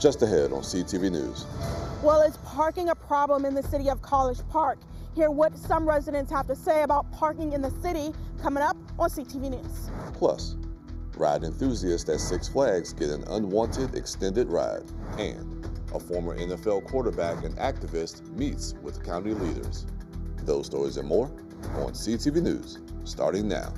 Just ahead on CTV News. Well, is parking a problem in the city of College Park? Hear what some residents have to say about parking in the city coming up on CTV News. Plus, ride enthusiasts at Six Flags get an unwanted extended ride. And a former NFL quarterback and activist meets with county leaders. Those stories and more on CTV News, starting now.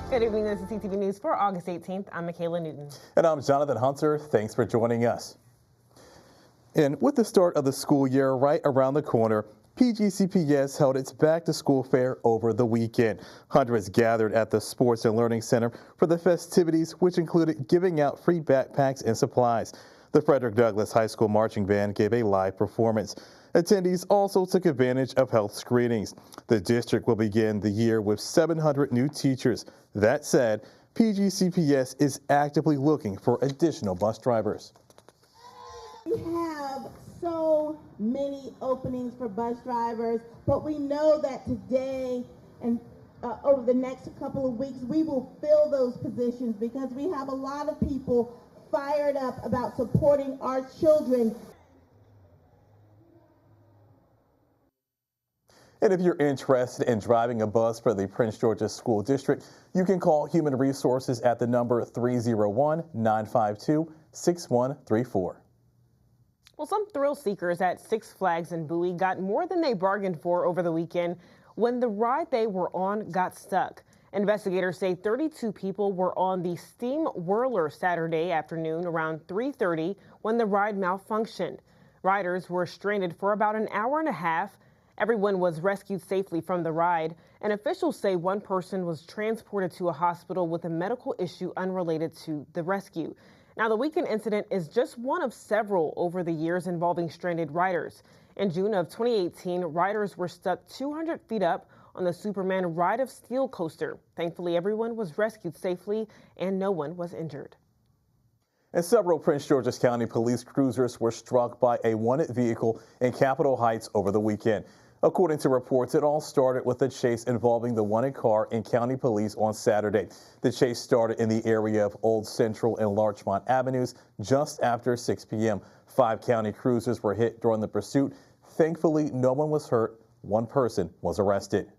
Good evening, this is CTV News for August 18th. I'm Michaela Newton. And I'm Jonathan Hunter. Thanks for joining us. And with the start of the school year right around the corner, PGCTV held its back-to-school fair over the weekend. Hundreds gathered at the Sports and Learning Center for the festivities, which included giving out free backpacks and supplies. The Frederick Douglass High School Marching Band gave a live performance. Attendees also took advantage of health screenings. The district will begin the year with 700 new teachers. That said, PGCTV is actively looking for additional bus drivers. We have so many openings for bus drivers, but we know that today and over the next couple of weeks, we will fill those positions because we have a lot of people fired up about supporting our children. And if you're interested in driving a bus for the Prince George's School District, you can call Human Resources at the number 301-952-6134. Well, some thrill seekers at Six Flags in Bowie got more than they bargained for over the weekend when the ride they were on got stuck. Investigators say 32 people were on the Steam Whirler Saturday afternoon around 3:30 when the ride malfunctioned. Riders were stranded for about an hour and a half. Everyone was rescued safely from the ride, and officials say one person was transported to a hospital with a medical issue unrelated to the rescue. Now, the weekend incident is just one of several over the years involving stranded riders. In June of 2018, riders were stuck 200 feet up on the Superman Ride of Steel coaster. Thankfully, everyone was rescued safely and no one was injured. And several Prince George's County police cruisers were struck by a wanted vehicle in Capitol Heights over the weekend. According to reports, it all started with a chase involving the wanted car in county police on Saturday. The chase started in the area of Old Central and Larchmont Avenues just after 6 p.m. 5 county cruisers were hit during the pursuit. Thankfully, no one was hurt. One person was arrested.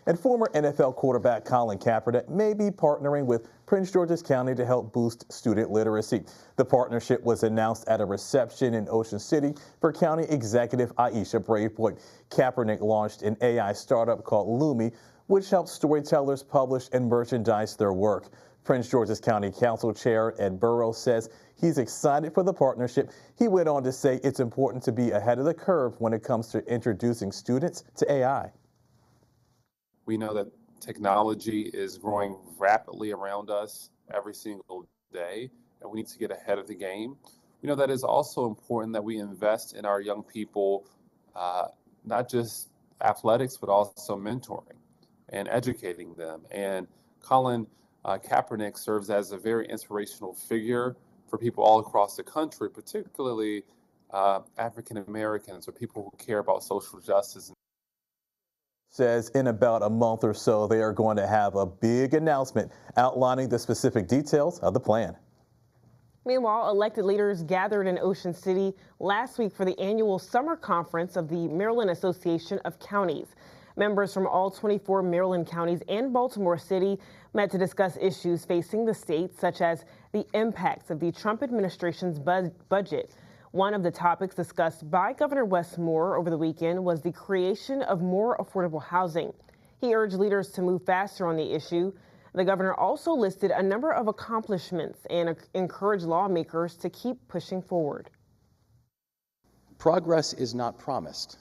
And former NFL quarterback Colin Kaepernick may be partnering with Prince George's County to help boost student literacy. The partnership was announced at a reception in Ocean City for County Executive Aisha Braveboy. Kaepernick launched an AI startup called Lumi, which helps storytellers publish and merchandise their work. Prince George's County Council Chair Ed Burrows says he's excited for the partnership. He went on to say it's important to be ahead of the curve when it comes to introducing students to AI. We know that technology is growing rapidly around us every single day, and we need to get ahead of the game. We know that it's also important that we invest in our young people, not just athletics, but also mentoring and educating them. And Colin Kaepernick serves as a very inspirational figure for people all across the country, particularly African Americans or people who care about social justice. Says in about a month or so, they are going to have a big announcement outlining the specific details of the plan. Meanwhile, elected leaders gathered in Ocean City last week for the annual summer conference of the Maryland Association of Counties. Members from all 24 Maryland counties and Baltimore City met to discuss issues facing the state, such as the impacts of the Trump administration's budget. One of the topics discussed by Governor Wes Moore over the weekend was the creation of more affordable housing. He urged leaders to move faster on the issue. The governor also listed a number of accomplishments and encouraged lawmakers to keep pushing forward. Progress is not promised.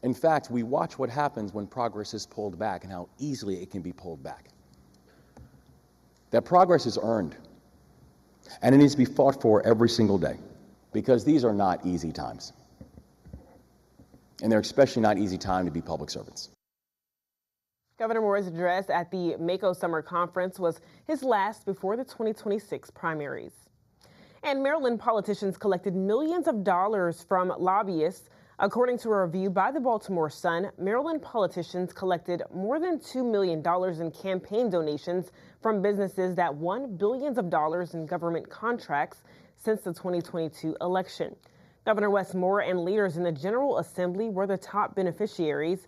In fact, we watch what happens when progress is pulled back and how easily it can be pulled back. That progress is earned. And it needs to be fought for every single day, because these are not easy times. And they're especially not easy time to be public servants. Governor Moore's address at the Mako Summer Conference was his last before the 2026 primaries. And Maryland politicians collected millions of dollars from lobbyists. According to a review by the Baltimore Sun, Maryland politicians collected more than $2 million in campaign donations from businesses that won billions of dollars in government contracts since the 2022 election. Governor Wes Moore and leaders in the General Assembly were the top beneficiaries.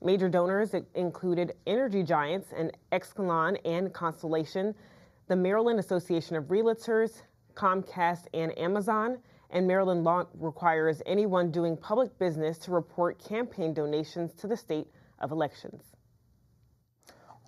Major donors included energy giants and Exelon and Constellation, the Maryland Association of Realtors, Comcast, and Amazon. And Maryland law requires anyone doing public business to report campaign donations to the state of elections.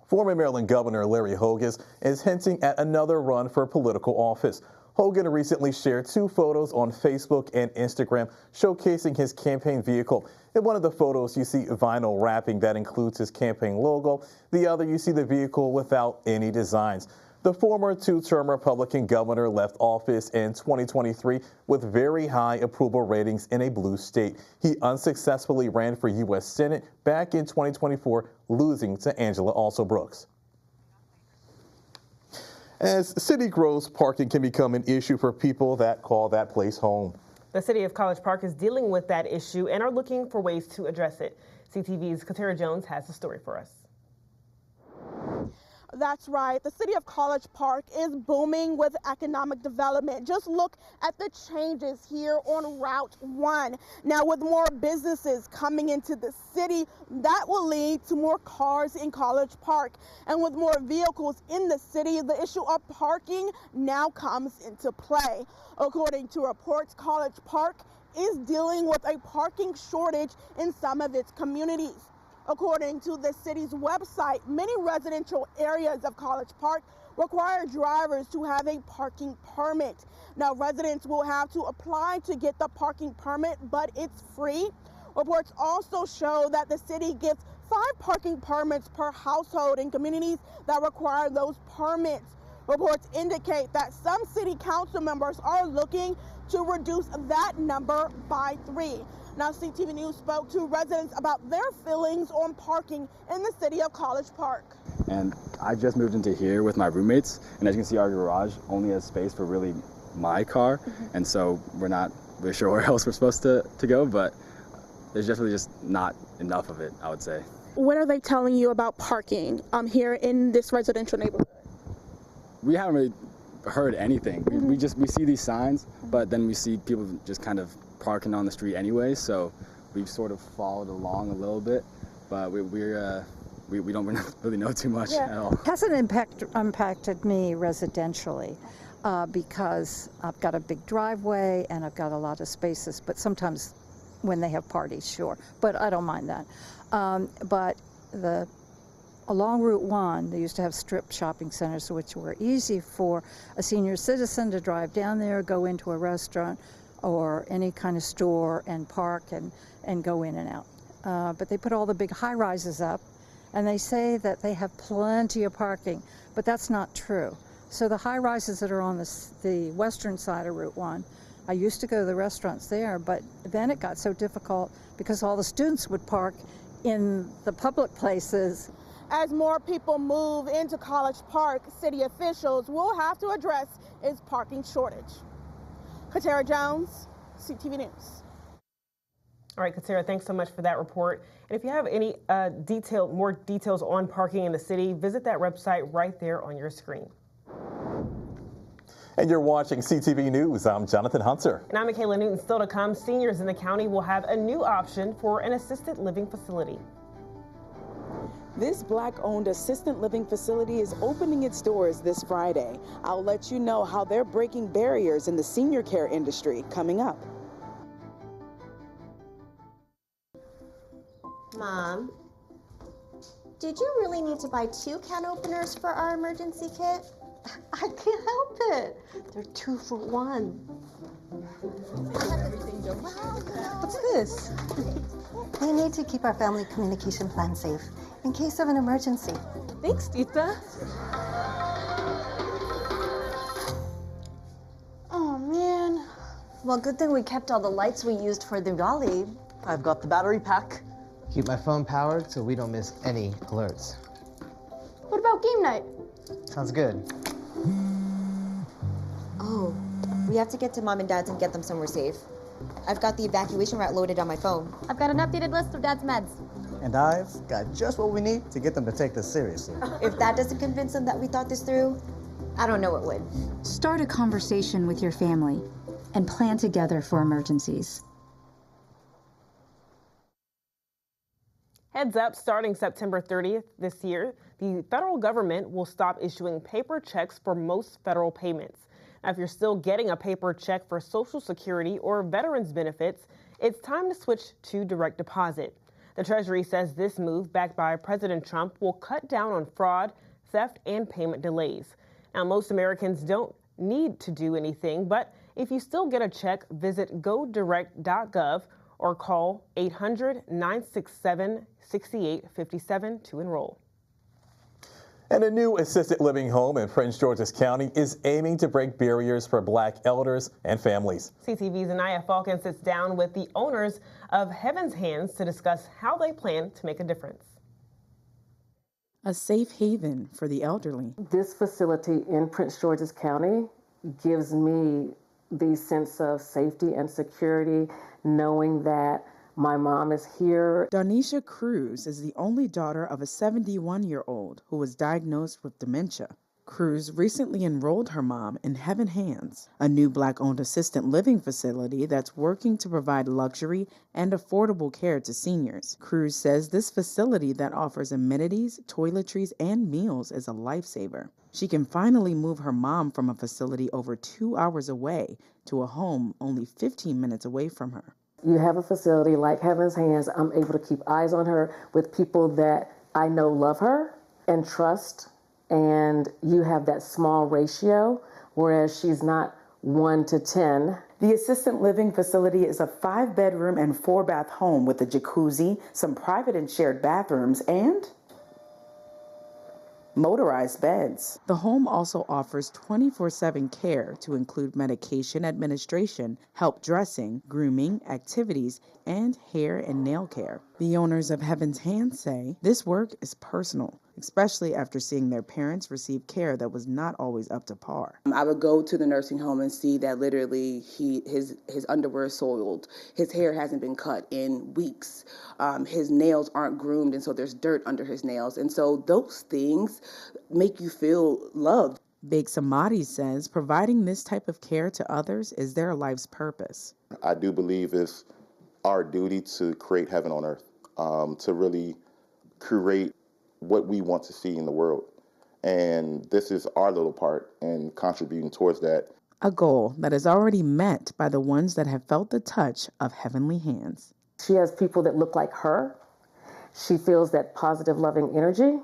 Former Maryland Governor Larry Hogan is hinting at another run for political office. Hogan recently shared 2 photos on Facebook and Instagram showcasing his campaign vehicle. In one of the photos, you see vinyl wrapping that includes his campaign logo. The other, you see the vehicle without any designs. The former 2-term Republican governor left office in 2023 with very high approval ratings in a blue state. He unsuccessfully ran for U.S. Senate back in 2024, losing to Angela Alsobrooks. As city grows, parking can become an issue for people that call that place home. The city of College Park is dealing with that issue and are looking for ways to address it. CTV's Katara Jones has the story for us. That's right. The city of College Park is booming with economic development. Just look at the changes here on Route 1. Now, with more businesses coming into the city, that will lead to more cars in College Park. And with more vehicles in the city, the issue of parking now comes into play. According to reports, College Park is dealing with a parking shortage in some of its communities. According to the city's website, many residential areas of College Park require drivers to have a parking permit. Now, residents will have to apply to get the parking permit, but it's free. Reports also show that the city gives 5 parking permits per household in communities that require those permits. Reports indicate that some city council members are looking to reduce that number by 3. Now, CTV News spoke to residents about their feelings on parking in the city of College Park. And I just moved into here with my roommates, and as you can see, our garage only has space for really my car, and so we're not really sure where else we're supposed to go, but there's definitely just not enough of it, I would say. What are they telling you about parking here in this residential neighborhood? We haven't really heard anything. We see these signs, but then we see people just kind of parking on the street anyway, so we've sort of followed along a little bit, but we don't really know too much at all. It hasn't impacted me residentially because I've got a big driveway and I've got a lot of spaces, but sometimes when they have parties, sure, but I don't mind that. But along Route 1, they used to have strip shopping centers, which were easy for a senior citizen to drive down there, go into a restaurant or any kind of store and park and go in and out. But they put all the big high-rises up, and they say that they have plenty of parking, but that's not true. So the high-rises that are on the western side of Route 1, I used to go to the restaurants there, but then it got so difficult because all the students would park in the public places. As more people move into College Park, city officials will have to address its parking shortage. Katara Jones, CTV News. All right, Katara, thanks so much for that report. And if you have any more details on parking in the city, visit that website right there on your screen. And you're watching CTV News. I'm Jonathan Hunter. And I'm Michaela Newton. Still to come, seniors in the county will have a new option for an assisted living facility. This Black-owned assisted living facility is opening its doors this Friday. I'll let you know how they're breaking barriers in the senior care industry coming up. Mom, did you really need to buy 2 can openers for our emergency kit? I can't help it. They're 2 for 1. What's this? We need to keep our family communication plan safe in case of an emergency. Thanks, Tita. Oh, man. Well, good thing we kept all the lights we used for Diwali. I've got the battery pack. Keep my phone powered so we don't miss any alerts. What about game night? Sounds good. Oh, we have to get to Mom and Dad's and get them somewhere safe. I've got the evacuation route loaded on my phone. I've got an updated list of Dad's meds. And I've got just what we need to get them to take this seriously. If that doesn't convince them that we thought this through, I don't know what would. Start a conversation with your family and plan together for emergencies. Heads up, starting September 30th this year, the federal government will stop issuing paper checks for most federal payments. Now, if you're still getting a paper check for Social Security or veterans benefits, it's time to switch to direct deposit. The Treasury says this move, backed by President Trump, will cut down on fraud, theft, and payment delays. Now, most Americans don't need to do anything, but if you still get a check, visit godirect.gov or call 800-967-6857 to enroll. And a new assisted living home in Prince George's County is aiming to break barriers for Black elders and families. CTV's Anaya Falcon sits down with the owners of Heaven's Hands to discuss how they plan to make a difference. A safe haven for the elderly. This facility in Prince George's County gives me the sense of safety and security, knowing that my mom is here. Darnisha Cruz is the only daughter of a 71-year-old who was diagnosed with dementia. Cruz recently enrolled her mom in Heaven Hands, a new Black-owned assisted living facility that's working to provide luxury and affordable care to seniors. Cruz says this facility that offers amenities, toiletries, and meals is a lifesaver. She can finally move her mom from a facility over 2 hours away to a home only 15 minutes away from her. You have a facility like Heaven's Hands, I'm able to keep eyes on her with people that I know love her and trust, and you have that small ratio, whereas she's not 1 to 10. The assisted living facility is a 5-bedroom and 4-bath home with a jacuzzi, some private and shared bathrooms, and motorized beds. The home also offers 24/7 care to include medication administration, help dressing, grooming, activities, and hair and nail care. The owners of Heaven's Hands say this work is personal, especially after seeing their parents receive care that was not always up to par. I would go to the nursing home and see that literally his underwear is soiled. His hair hasn't been cut in weeks. His nails aren't groomed, and so there's dirt under his nails. And so those things make you feel loved. Big Samadi says providing this type of care to others is their life's purpose. I do believe it's our duty to create heaven on earth, to really create what we want to see in the world. And this is our little part in contributing towards that. A goal that is already met by the ones that have felt the touch of heavenly hands. She has people that look like her. She feels that positive, loving energy.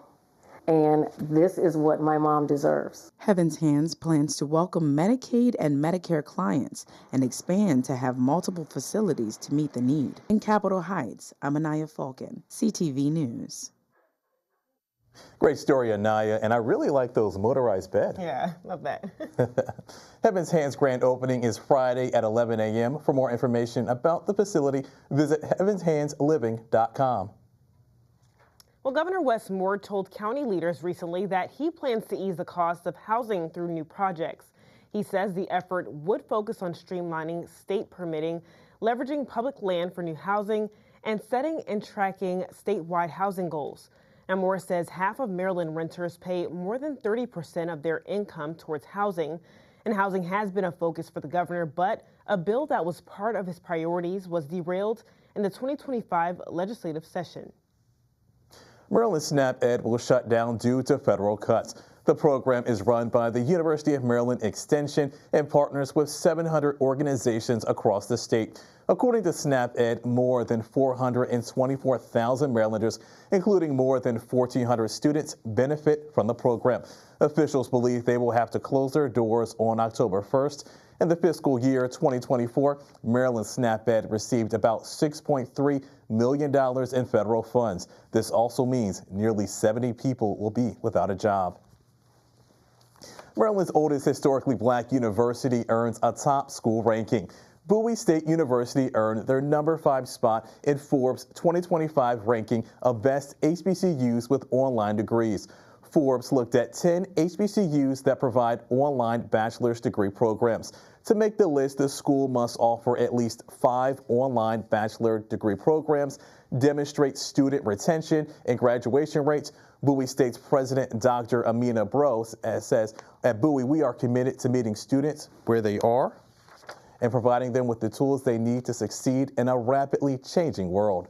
And this is what my mom deserves. Heaven's Hands plans to welcome Medicaid and Medicare clients and expand to have multiple facilities to meet the need. In Capitol Heights, I'm Anaya Falcon, CTV News. Great story, Anaya, and I really like those motorized beds. Yeah, love that. Heaven's Hands grand opening is Friday at 11 a.m. For more information about the facility, visit heavenshandsliving.com. Well, Governor Wes Moore told county leaders recently that he plans to ease the cost of housing through new projects. He says the effort would focus on streamlining state permitting, leveraging public land for new housing, and setting and tracking statewide housing goals. Now, Moore says half of Maryland renters pay more than 30% of their income towards housing, and housing has been a focus for the governor, but a bill that was part of his priorities was derailed in the 2025 legislative session. Maryland SNAP Ed will shut down due to federal cuts. The program is run by the University of Maryland Extension and partners with 700 organizations across the state. According to SNAP Ed, more than 424,000 Marylanders, including more than 1,400 students, benefit from the program. Officials believe they will have to close their doors on October 1st. In the fiscal year 2024, Maryland SNAP Ed received about $6.3 million in federal funds. This also means nearly 70 people will be without a job. Maryland's oldest historically Black university earns a top school ranking. Bowie State University earned their number 5 spot in Forbes' 2025 ranking of best HBCUs with online degrees. Forbes looked at 10 HBCUs that provide online bachelor's degree programs. To make the list, the school must offer at least 5 online bachelor degree programs, demonstrate student retention and graduation rates. Bowie State's president, Dr. Amina Bros, says, at Bowie, we are committed to meeting students where they are and providing them with the tools they need to succeed in a rapidly changing world.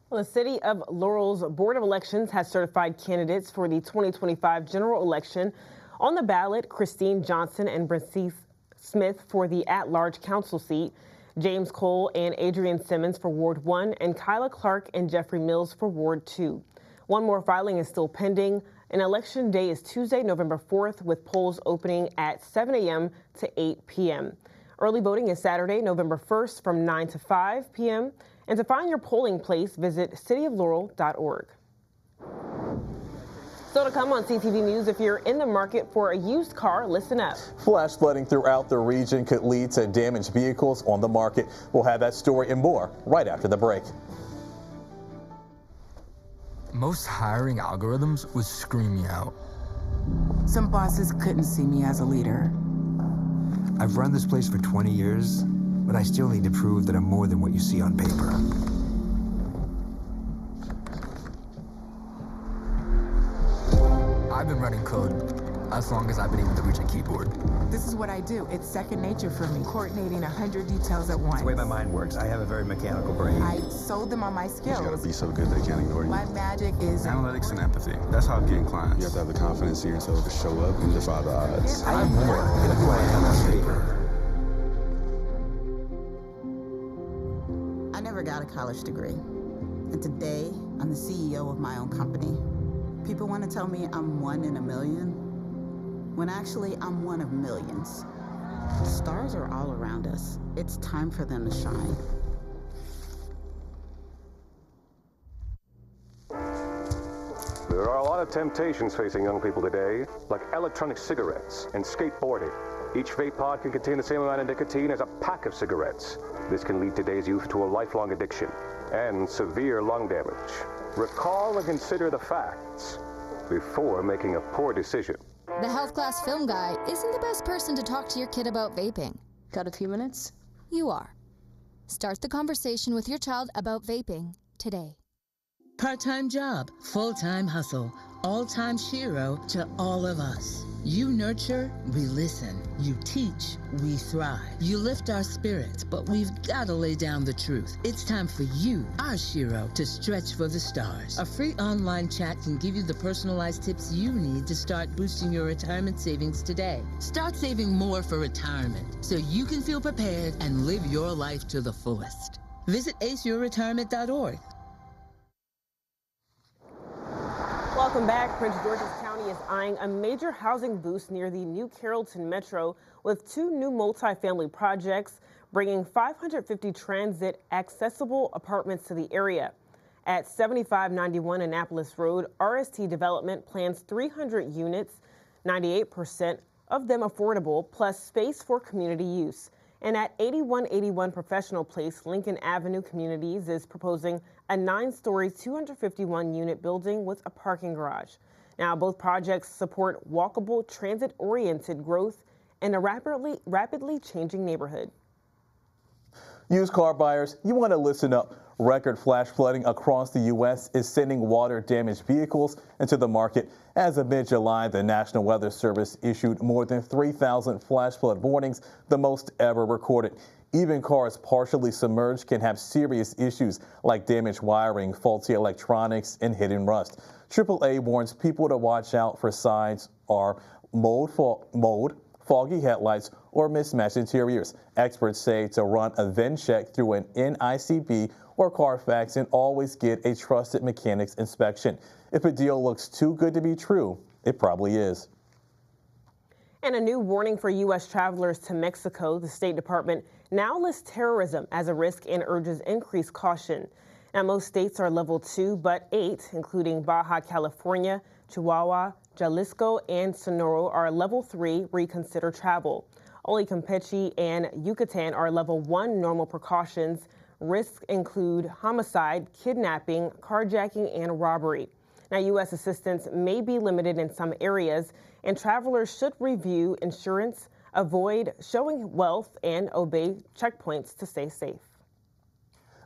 Well, the City of Laurel's Board of Elections has certified candidates for the 2025 general election. On the ballot, Christine Johnson and Brincese Smith for the at-large council seat, James Cole and Adrian Simmons for Ward 1, and Kyla Clark and Jeffrey Mills for Ward 2. One more filing is still pending. And election day is Tuesday, November 4th, with polls opening at 7 a.m. to 8 p.m. Early voting is Saturday, November 1st from 9 to 5 p.m. And to find your polling place, visit cityoflaurel.org. So to come on CTV News, if you're in the market for a used car, listen up. Flash flooding throughout the region could lead to damaged vehicles on the market. We'll have that story and more right after the break. Most hiring algorithms would scream me out. Some bosses couldn't see me as a leader. I've run this place for 20 years, but I still need to prove that I'm more than what you see on paper. I've been running code as long as I've been able to reach a keyboard. This is what I do. It's second nature for me, coordinating 100 details at once. It's the way my mind works. I have a very mechanical brain. I sold them on my skills. You gotta be so good they can't ignore you. My magic is analytics and empathy. That's how I'm getting clients. You have to have the confidence in yourself to show up and defy the odds. I'm more than who I am on paper. I never got a college degree, and today I'm the CEO of my own company. People want to tell me I'm one in a million, when actually I'm one of millions. The stars are all around us. It's time for them to shine. There are a lot of temptations facing young people today, like electronic cigarettes and skateboarding. Each vape pod can contain the same amount of nicotine as a pack of cigarettes. This can lead today's youth to a lifelong addiction and severe lung damage. Recall and consider the facts before making a poor decision. The health class film guy isn't the best person to talk to your kid about vaping. Got a few minutes? You are. Start the conversation with your child about vaping today. Part-time job, full-time hustle, all-time Shiro to all of us. You nurture, we listen. You teach, we thrive. You lift our spirits, but we've got to lay down the truth. It's time for you, our Shiro, to stretch for the stars. A free online chat can give you the personalized tips you need to start boosting your retirement savings today. Start saving more for retirement so you can feel prepared and live your life to the fullest. Visit aceyourretirement.org. Welcome back. Prince George's County is eyeing a major housing boost near the New Carrollton Metro with 2 new multifamily projects, bringing 550 transit accessible apartments to the area. At 7591 Annapolis Road, RST Development plans 300 units, 98% of them affordable, plus space for community use. And at 8181 Professional Place, Lincoln Avenue Communities is proposing a 9-story, 251-unit building with a parking garage. Now, both projects support walkable, transit-oriented growth in a rapidly changing neighborhood. Used car buyers, you want to listen up. Record flash flooding across the U.S. is sending water-damaged vehicles into the market. As of mid-July, the National Weather Service issued more than 3,000 flash flood warnings, the most ever recorded. Even cars partially submerged can have serious issues like damaged wiring, faulty electronics, and hidden rust. AAA warns people to watch out for signs are mold, foggy headlights, or mismatched interiors. Experts say to run a VIN check through an NICB or Carfax and always get a trusted mechanic's inspection. If a deal looks too good to be true, it probably is. And a new warning for U.S. travelers to Mexico. The State Department now lists terrorism as a risk and urges increased caution. Now, most states are level 2, but 8, including Baja California, Chihuahua, Jalisco, and Sonora, are level 3, reconsider travel. Only Campeche and Yucatan are level 1 normal precautions. Risks include homicide, kidnapping, carjacking, and robbery. Now, U.S. assistance may be limited in some areas, and travelers should review insurance, avoid showing wealth, and obey checkpoints to stay safe.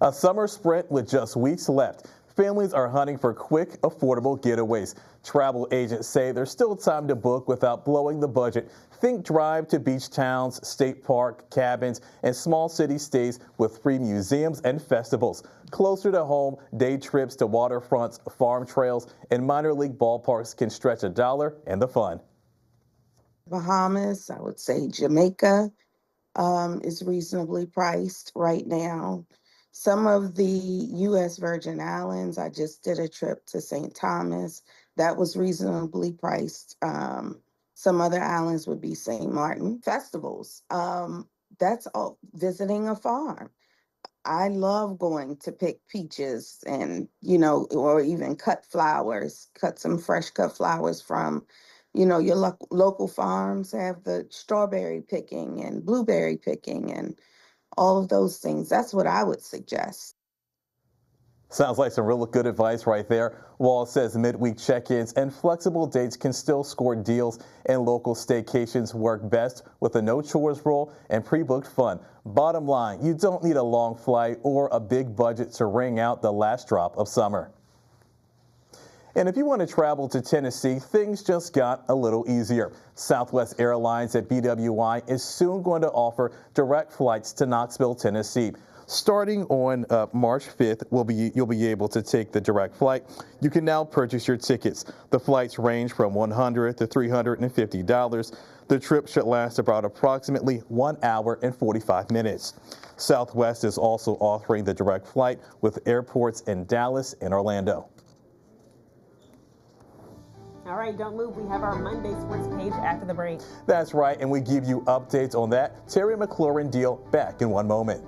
A summer sprint with just weeks left. Families are hunting for quick, affordable getaways. Travel agents say there's still time to book without blowing the budget. Think drive to beach towns, state park, cabins, and small city stays with free museums and festivals. Closer to home, day trips to waterfronts, farm trails, and minor league ballparks can stretch $1 and the fun. Bahamas, I would say Jamaica is reasonably priced right now. Some of the U.S. Virgin Islands, I just did a trip to St. Thomas. That was reasonably priced. Some other islands would be St. Martin. Festivals, that's all, visiting a farm. I love going to pick peaches and, or even cut flowers, cut some fresh cut flowers from, your local farms have the strawberry picking and blueberry picking and all of those things. That's what I would suggest. Sounds like some real good advice right there. Wall says midweek check-ins and flexible dates can still score deals, and local staycations work best with a no chores rule and pre-booked fun. Bottom line, you don't need a long flight or a big budget to wring out the last drop of summer. And if you want to travel to Tennessee, things just got a little easier. Southwest Airlines at BWI is soon going to offer direct flights to Knoxville, Tennessee. Starting on March 5th, you'll be able to take the direct flight. You can now purchase your tickets. The flights range from $100 to $350. The trip should last about approximately 1 hour and 45 minutes. Southwest is also offering the direct flight with airports in Dallas and Orlando. All right, don't move. We have our Monday sports page after the break. That's right, and we give you updates on that Terry McLaurin deal back in one moment.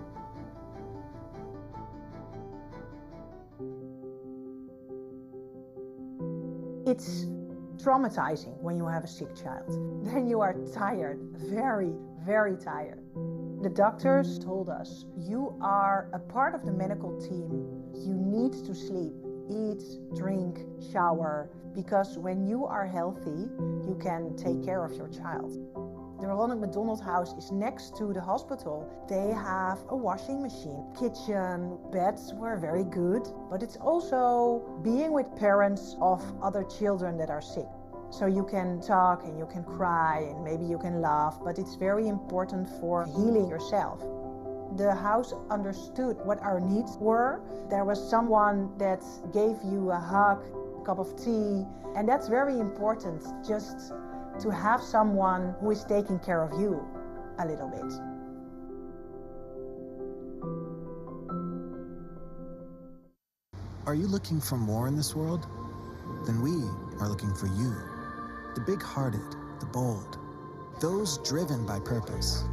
It's traumatizing when you have a sick child. Then you are tired, very, very tired. The doctors told us, you are a part of the medical team. You need to sleep, eat, drink, shower, because when you are healthy, you can take care of your child. The Ronald McDonald House is next to the hospital. They have a washing machine, kitchen, beds were very good, but it's also being with parents of other children that are sick. So you can talk and you can cry and maybe you can laugh, but it's very important for healing yourself. The house understood what our needs were. There was someone that gave you a hug, a cup of tea, and that's very important, just to have someone who is taking care of you a little bit. Are you looking for more in this world? Then we are looking for you. The big-hearted, the bold, those driven by purpose.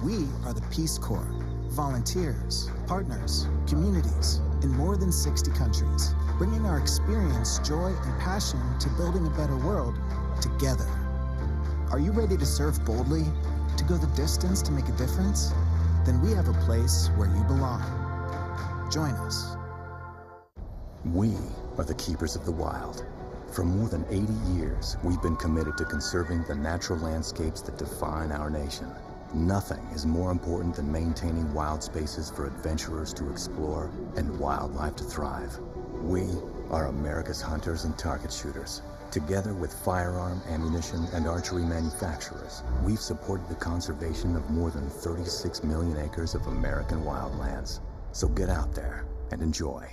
We are the Peace Corps, volunteers, partners, communities in more than 60 countries, bringing our experience, joy, and passion to building a better world together. Are you ready to serve boldly, to go the distance to make a difference? Then we have a place where you belong. Join us. We are the keepers of the wild. For more than 80 years, we've been committed to conserving the natural landscapes that define our nation. Nothing is more important than maintaining wild spaces for adventurers to explore and wildlife to thrive. We are America's hunters and target shooters. Together with firearm, ammunition, and archery manufacturers, we've supported the conservation of more than 36 million acres of American wildlands. So get out there and enjoy.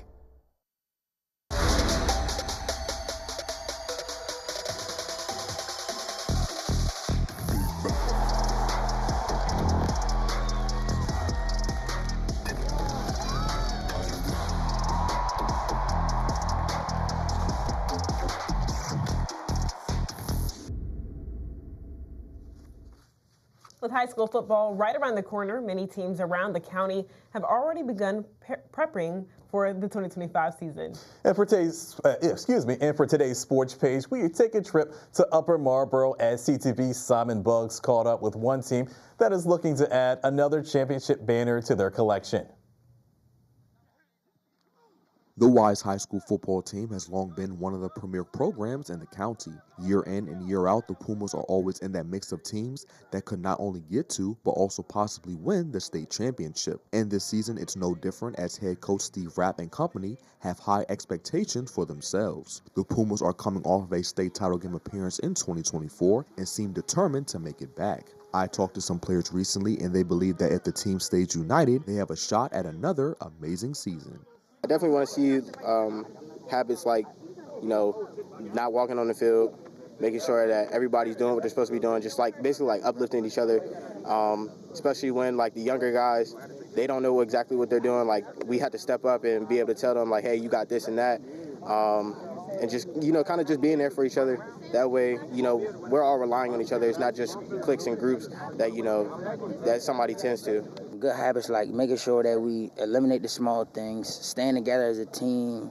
With high school football right around the corner, many teams around the county have already begun prepping for the 2025 season. And for today's sports page, we take a trip to Upper Marlboro as CTV's Simon Buggs caught up with one team that is looking to add another championship banner to their collection. The Wise High School football team has long been one of the premier programs in the county. Year in and year out, the Pumas are always in that mix of teams that could not only get to, but also possibly win the state championship. And this season, it's no different as head coach Steve Rapp and company have high expectations for themselves. The Pumas are coming off of a state title game appearance in 2024 and seem determined to make it back. I talked to some players recently, and they believe that if the team stays united, they have a shot at another amazing season. I definitely want to see habits like, not walking on the field, making sure that everybody's doing what they're supposed to be doing, just like basically like uplifting each other, especially when like the younger guys, they don't know exactly what they're doing. Like we have to step up and be able to tell them like, hey, you got this and that, and just, kind of just being there for each other. That way, we're all relying on each other. It's not just cliques and groups that, that somebody tends to. Good habits like making sure that we eliminate the small things, staying together as a team,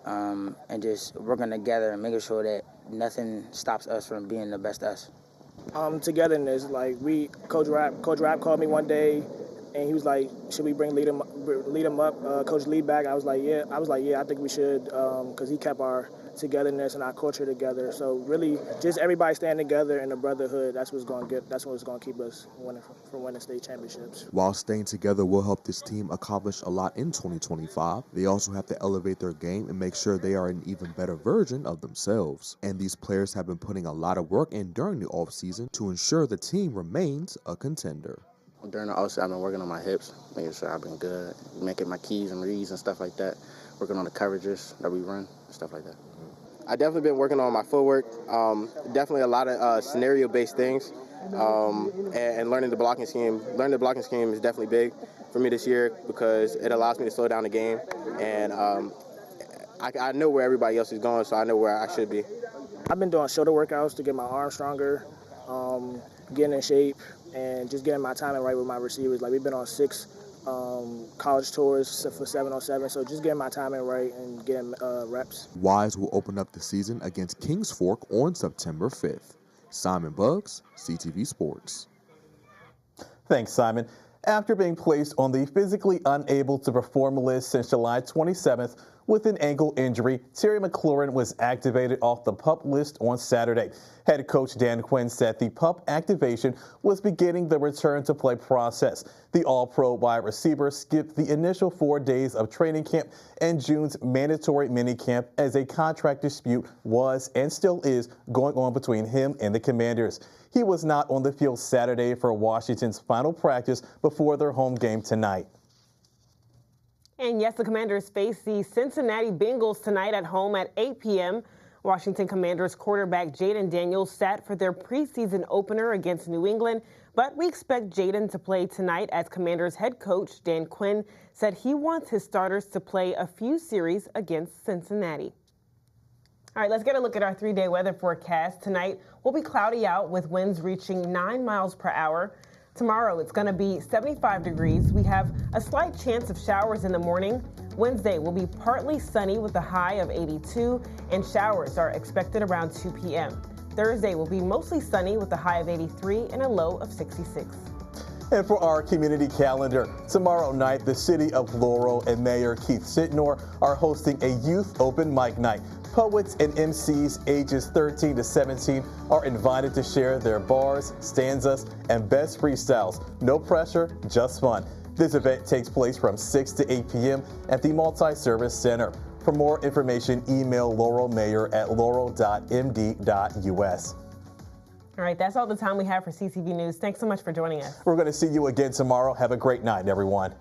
and just working together and making sure that nothing stops us from being the best us. Togetherness, like Coach Rapp called me one day, and he was like, "Should we bring lead him up, Coach Lee back?" I was like, "Yeah." I think we should, because he kept our togetherness and our culture together. So really, just everybody staying together in a brotherhood. That's what's going to get. That's what's going to keep us from winning state championships. While staying together will help this team accomplish a lot in 2025, they also have to elevate their game and make sure they are an even better version of themselves. And these players have been putting a lot of work in during the offseason to ensure the team remains a contender. During the offseason, I've been working on my hips, making sure I've been good, making my keys and reads and stuff like that, working on the coverages that we run, stuff like that. I definitely been working on my footwork, definitely a lot of scenario-based things, and learning the blocking scheme. Learning the blocking scheme is definitely big for me this year because it allows me to slow down the game, and I know where everybody else is going, so I know where I should be. I've been doing shoulder workouts to get my arms stronger, getting in shape, and just getting my timing right with my receivers. Like we've been on 6 college tours for 7-on-7, so just getting my timing right and getting reps. Wise will open up the season against Kings Fork on September 5th. Simon Buggs, CTV Sports. Thanks, Simon. After being placed on the physically unable to perform list since July 27th with an ankle injury, Terry McLaurin was activated off the PUP list on Saturday. Head coach Dan Quinn said the PUP activation was beginning the return to play process. The All-Pro wide receiver skipped the initial 4 days of training camp and June's mandatory minicamp as a contract dispute was and still is going on between him and the Commanders. He was not on the field Saturday for Washington's final practice before their home game tonight. And yes, the Commanders face the Cincinnati Bengals tonight at home at 8 p.m. Washington Commanders quarterback Jaden Daniels sat for their preseason opener against New England, but we expect Jaden to play tonight as Commanders head coach Dan Quinn said he wants his starters to play a few series against Cincinnati. All right, let's get a look at our 3-day weather forecast. Tonight will be cloudy out with winds reaching 9 miles per hour. Tomorrow, it's going to be 75 degrees. We have a slight chance of showers in the morning. Wednesday will be partly sunny with a high of 82, and showers are expected around 2 p.m. Thursday will be mostly sunny with a high of 83 and a low of 66. And for our community calendar, tomorrow night, the city of Laurel and Mayor Keith Sitnor are hosting a youth open mic night. Poets and MCs ages 13 to 17 are invited to share their bars, stanzas, and best freestyles. No pressure, just fun. This event takes place from 6 to 8 p.m. at the Multi-Service Center. For more information, email Laurel Mayor at laurel.md.us. All right, that's all the time we have for CTV News. Thanks so much for joining us. We're going to see you again tomorrow. Have a great night, everyone.